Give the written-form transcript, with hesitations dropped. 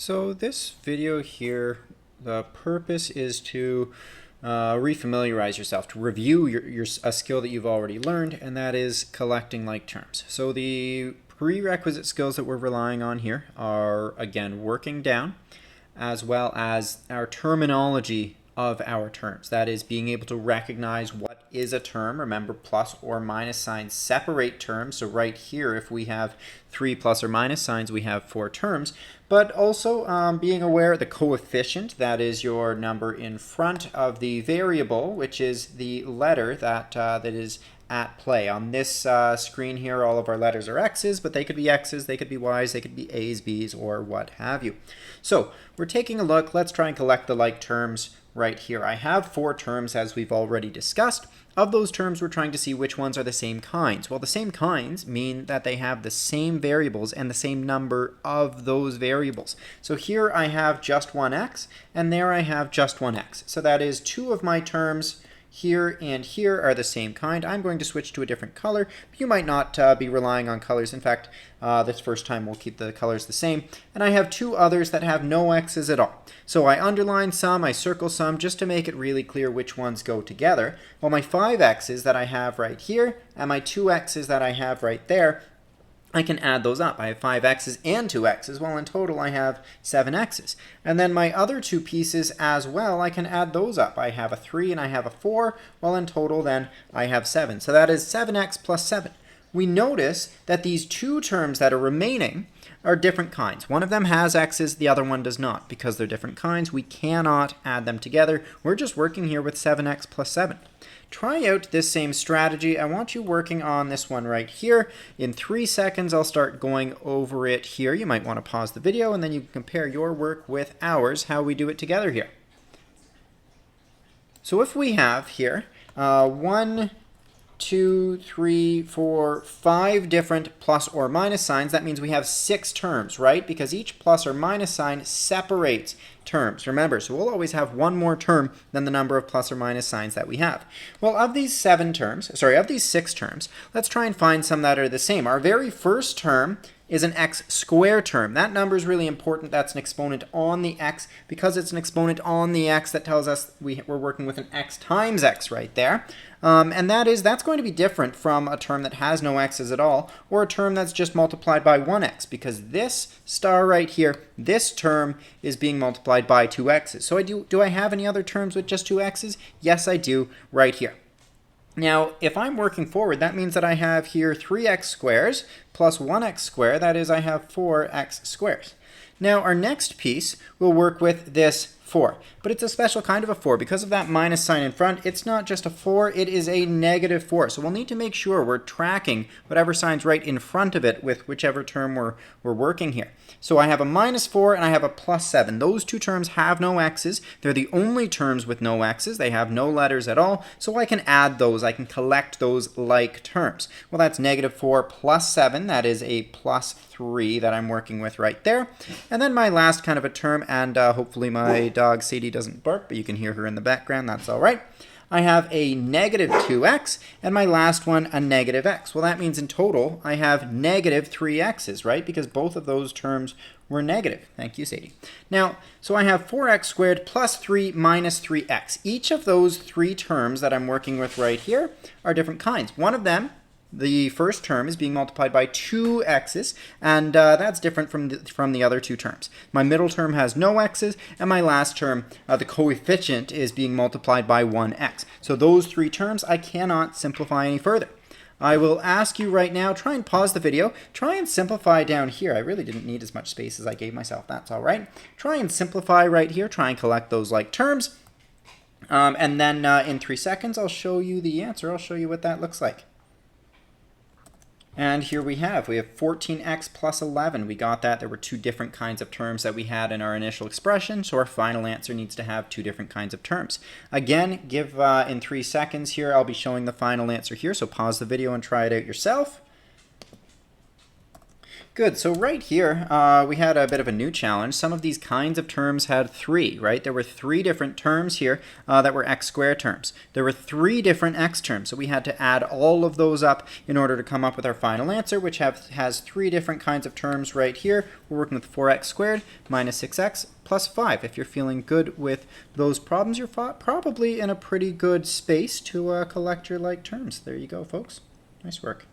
So this video here, the purpose is to refamiliarize yourself, to review a skill that you've already learned, and that is collecting like terms. So the prerequisite skills that we're relying on here are, again, working down, as well as our terminology of our terms. That is, being able to recognize what is a term. Remember, plus or minus signs separate terms. So right here, if we have 3 plus or minus signs, we have 4 terms. But also being aware of the coefficient, that is your number in front of the variable, which is the letter that is at play. On this screen here, all of our letters are X's, but they could be X's, they could be Y's, they could be A's, B's, or what have you. So we're taking a look. Let's try and collect the like terms right here. I have 4 terms, as we've already discussed. Of those terms, we're trying to see which ones are the same kinds. Well, the same kinds mean that they have the same variables and the same number of those variables. So here I have just one X, and there I have just one X. So that is 2 of my terms here and here are the same kind. I'm going to switch to a different color. But you might not be relying on colors. In fact, this first time we'll keep the colors the same. And I have 2 others that have no X's at all. So I underline some, I circle some, just to make it really clear which ones go together. Well, my 5 X's that I have right here and my 2 X's that I have right there, I can add those up. I have 5 X's and 2 X's. Well, in total, I have 7 X's. And then my other 2 pieces as well, I can add those up. I have a 3 and I have a 4. Well, in total, then, I have 7. So that is 7X plus 7. We notice that these 2 terms that are remaining are different kinds. One of them has X's, the other one does not. Because they're different kinds, we cannot add them together. We're just working here with 7X plus 7. Try out this same strategy. I want you working on this one right here. In 3 seconds, I'll start going over it here. You might want to pause the video, and then you can compare your work with ours, how we do it together here. So if we have here 1, 2, 3, 4, 5 different plus or minus signs, that means we have 6 terms, right? Because each plus or minus sign separates terms. Remember, so we'll always have one more term than the number of plus or minus signs that we have. Well, of these 6 terms, let's try and find some that are the same. Our very first term is an x squared term. That number is really important. That's an exponent on the x. Because it's an exponent on the x, that tells us we're working with an x times x right there. And that's going to be different from a term that has no x's at all, or a term that's just multiplied by 1x, because this star right here, this term is being multiplied by 2 x's. So do I have any other terms with just 2 x's? Yes, I do, right here. Now, if I'm working forward, that means that I have here 3x squares plus 1x squared. That is, I have 4x squares. Now, our next piece will work with this 4. But it's a special kind of a 4. Because of that minus sign in front, it's not just a 4, it is a negative 4. So we'll need to make sure we're tracking whatever sign's right in front of it with whichever term we're working here. So I have a minus 4 and I have a plus 7. Those 2 terms have no x's. They're the only terms with no x's. They have no letters at all. So I can add those. I can collect those like terms. Well, that's negative 4 plus 7. That is a plus 3 that I'm working with right there. And then my last kind of a term, and hopefully my dog Sadie doesn't bark, but you can hear her in the background. That's all right. I have a negative 2x, and my last one, a negative x. Well, that means in total, I have negative 3x's, right? Because both of those terms were negative. Thank you, Sadie. Now, so I have 4x squared plus 3 minus 3x. Each of those 3 terms that I'm working with right here are different kinds. One of them, the first term, is being multiplied by 2 x's, and that's different from the other 2 terms. My middle term has no x's, and my last term, the coefficient, is being multiplied by 1x. So those 3 terms I cannot simplify any further. I will ask you right now, try and pause the video. Try and simplify down here. I really didn't need as much space as I gave myself. That's all right. Try and simplify right here. Try and collect those like terms. And then in 3 seconds, I'll show you the answer. I'll show you what that looks like. And here we have 14x plus 11. We got that. There were 2 different kinds of terms that we had in our initial expression, so our final answer needs to have 2 different kinds of terms. Again, give in 3 seconds here, I'll be showing the final answer here, so pause the video and try it out yourself. Good. So right here, we had a bit of a new challenge. Some of these kinds of terms had 3, right? There were 3 different terms here that were x squared terms. There were 3 different x terms, so we had to add all of those up in order to come up with our final answer, which has 3 different kinds of terms right here. We're working with 4x squared minus 6x plus 5. If you're feeling good with those problems, you're probably in a pretty good space to collect your like terms. There you go, folks. Nice work.